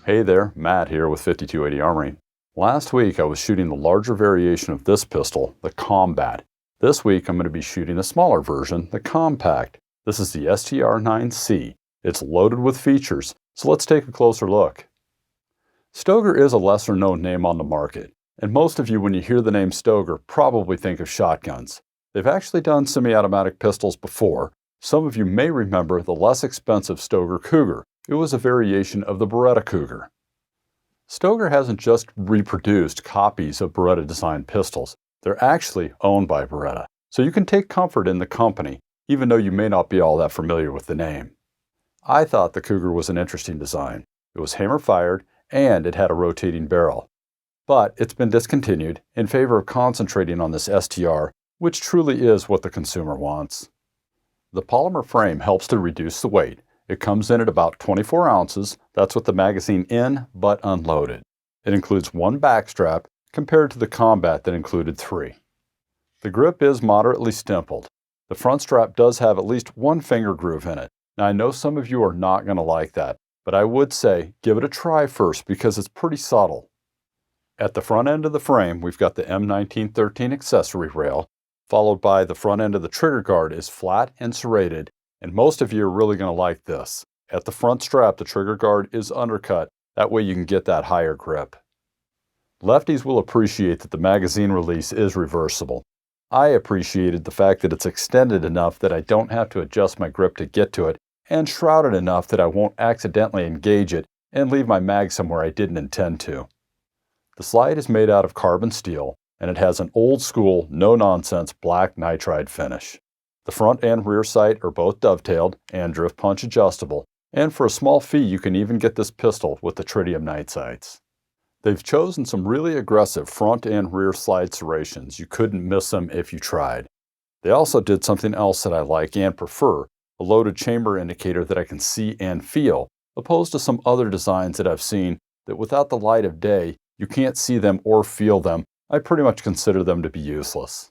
Hey there, Matt here with 5280 Armory. Last week I was shooting the larger variation of this pistol, the Combat. This week I'm going to be shooting a smaller version, the Compact. This is the STR-9C. It's loaded with features, so let's take a closer look. Stoeger is a lesser known name on the market, and most of you when you hear the name Stoeger probably think of shotguns. They've actually done semi-automatic pistols before. Some of you may remember the less expensive Stoeger Cougar. It was a variation of the Beretta Cougar. Stoeger hasn't just reproduced copies of Beretta-designed pistols. They're actually owned by Beretta, so you can take comfort in the company, even though you may not be all that familiar with the name. I thought the Cougar was an interesting design. It was hammer-fired, and it had a rotating barrel. But it's been discontinued in favor of concentrating on this STR, which truly is what the consumer wants. The polymer frame helps to reduce the weight. It comes in at about 24 ounces. That's with the magazine in, but unloaded. It includes one backstrap compared to the Combat that included 3. The grip is moderately stippled. The front strap does have at least one finger groove in it. Now I know some of you are not going to like that, but I would say give it a try first because it's pretty subtle. At the front end of the frame, we've got the M1913 accessory rail, followed by the front end of the trigger guard is flat and serrated. And most of you are really going to like this. At the front strap, the trigger guard is undercut. That way you can get that higher grip. Lefties will appreciate that the magazine release is reversible. I appreciated the fact that it's extended enough that I don't have to adjust my grip to get to it, and shrouded enough that I won't accidentally engage it and leave my mag somewhere I didn't intend to. The slide is made out of carbon steel, and it has an old-school, no-nonsense black nitride finish. The front and rear sight are both dovetailed and drift punch adjustable, and for a small fee you can even get this pistol with the tritium night sights. They've chosen some really aggressive front and rear slide serrations. You couldn't miss them if you tried. They also did something else that I like and prefer, a loaded chamber indicator that I can see and feel, opposed to some other designs that I've seen that without the light of day you can't see them or feel them. I pretty much consider them to be useless.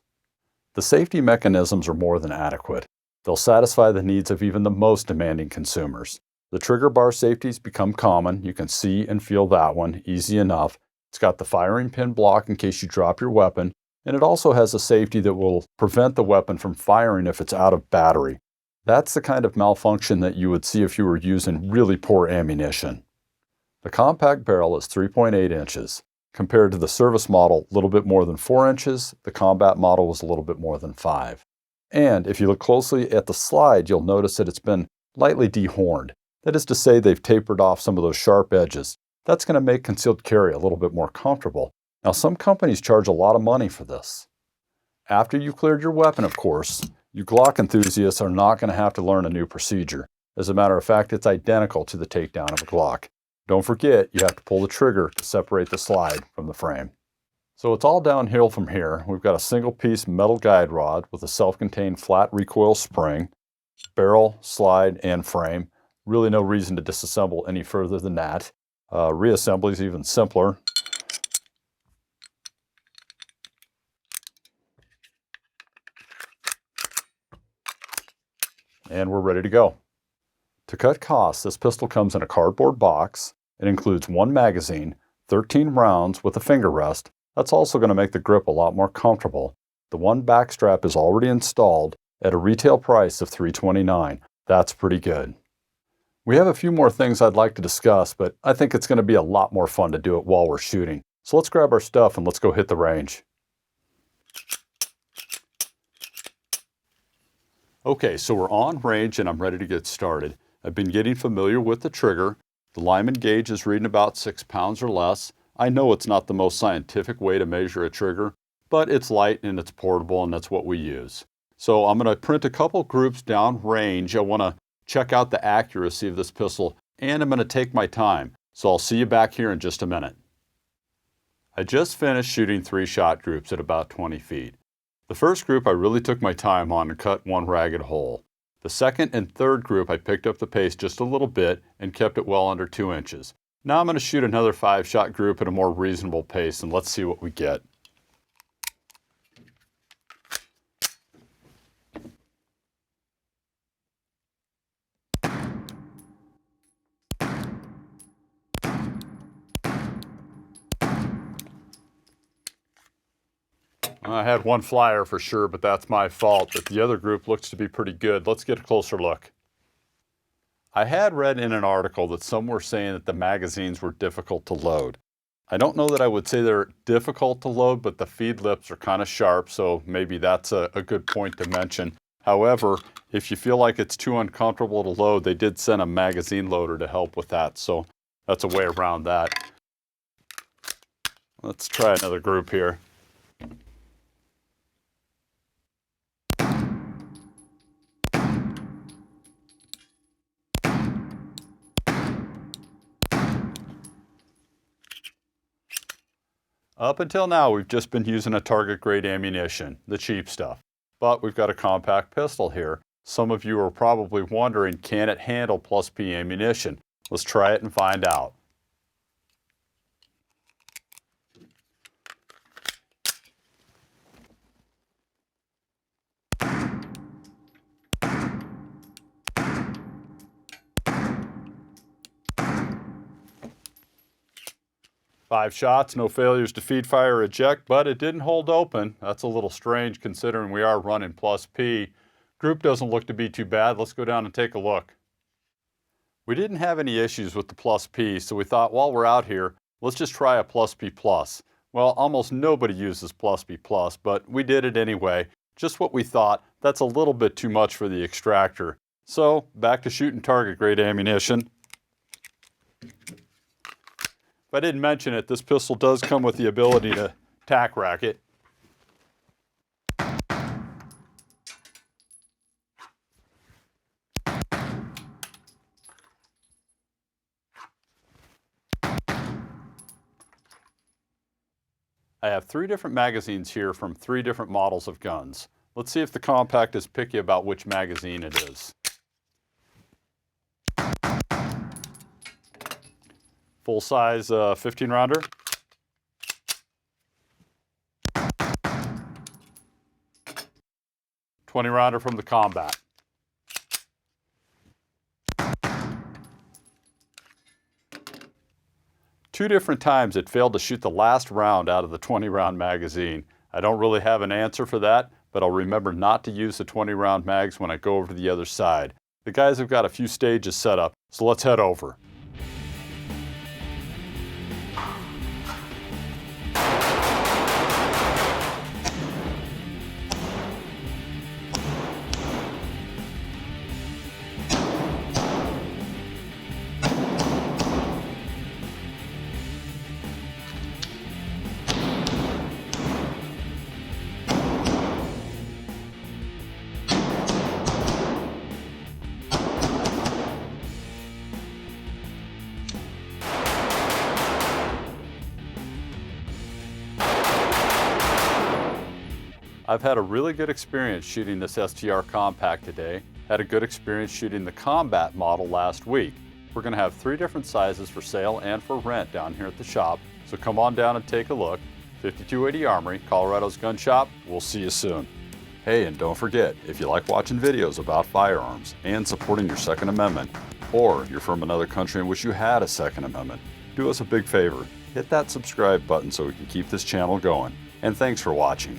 The safety mechanisms are more than adequate. They'll satisfy the needs of even the most demanding consumers. The trigger bar safeties become common. You can see and feel that one, easy enough. It's got the firing pin block in case you drop your weapon, and it also has a safety that will prevent the weapon from firing if it's out of battery. That's the kind of malfunction that you would see if you were using really poor ammunition. The compact barrel is 3.8 inches. Compared to the service model, a little bit more than 4 inches, the Combat model was a little bit more than 5. And if you look closely at the slide, you'll notice that it's been lightly dehorned. That is to say, they've tapered off some of those sharp edges. That's going to make concealed carry a little bit more comfortable. Now, some companies charge a lot of money for this. After you've cleared your weapon, of course, you Glock enthusiasts are not going to have to learn a new procedure. As a matter of fact, it's identical to the takedown of a Glock. Don't forget, you have to pull the trigger to separate the slide from the frame. So it's all downhill from here. We've got a single-piece metal guide rod with a self-contained flat recoil spring, barrel, slide, and frame. Really no reason to disassemble any further than that. Reassembly is even simpler. And we're ready to go. To cut costs, this pistol comes in a cardboard box. It includes one magazine, 13 rounds with a finger rest. That's also going to make the grip a lot more comfortable. The one backstrap is already installed at a retail price of $329. That's pretty good. We have a few more things I'd like to discuss, but I think it's going to be a lot more fun to do it while we're shooting. So let's grab our stuff and let's go hit the range. Okay, so we're on range and I'm ready to get started. I've been getting familiar with the trigger. The Lyman gauge is reading about 6 pounds or less. I know it's not the most scientific way to measure a trigger, but it's light and it's portable and that's what we use. So I'm going to print a couple groups down range. I want to check out the accuracy of this pistol and I'm going to take my time. So I'll see you back here in just a minute. I just finished shooting 3-shot groups at about 20 feet. The first group I really took my time on and cut one ragged hole. The second and third group I picked up the pace just a little bit and kept it well under 2 inches. Now I'm going to shoot another 5-shot group at a more reasonable pace and let's see what we get. I had one flyer for sure, but that's my fault. But the other group looks to be pretty good. Let's get a closer look. I had read in an article that some were saying that the magazines were difficult to load. I don't know that I would say they're difficult to load, but the feed lips are kind of sharp, so maybe that's a good point to mention. However, if you feel like it's too uncomfortable to load, they did send a magazine loader to help with that, so that's a way around that. Let's try another group here. Up until now, we've just been using a target grade ammunition, the cheap stuff. But we've got a compact pistol here. Some of you are probably wondering, can it handle plus P ammunition? Let's try it and find out. Five shots, no failures to feed, fire, or eject, but it didn't hold open. That's a little strange considering we are running plus P. Group doesn't look to be too bad. Let's go down and take a look. We didn't have any issues with the plus P, so we thought while we're out here, let's just try a plus P plus. Well, almost nobody uses plus P plus, but we did it anyway. Just what we thought. That's a little bit too much for the extractor. So back to shooting target grade ammunition. If I didn't mention it, this pistol does come with the ability to tack rack it. I have 3 different magazines here from 3 different models of guns. Let's see if the compact is picky about which magazine it is. Full-size 15-rounder. .20-rounder from the Combat. Two different times it failed to shoot the last round out of the 20-round magazine. I don't really have an answer for that, but I'll remember not to use the 20-round mags when I go over to the other side. The guys have got a few stages set up, so let's head over. I've had a really good experience shooting this STR compact today. Had a good experience shooting the Combat model last week. We're going to have 3 different sizes for sale and for rent down here at the shop, so come on down and take a look. 5280 Armory, Colorado's gun shop. We'll see you soon. Hey, and don't forget, if you like watching videos about firearms and supporting your Second Amendment, or you're from another country and wish you had a Second Amendment, do us a big favor. Hit that subscribe button so we can keep this channel going. And thanks for watching.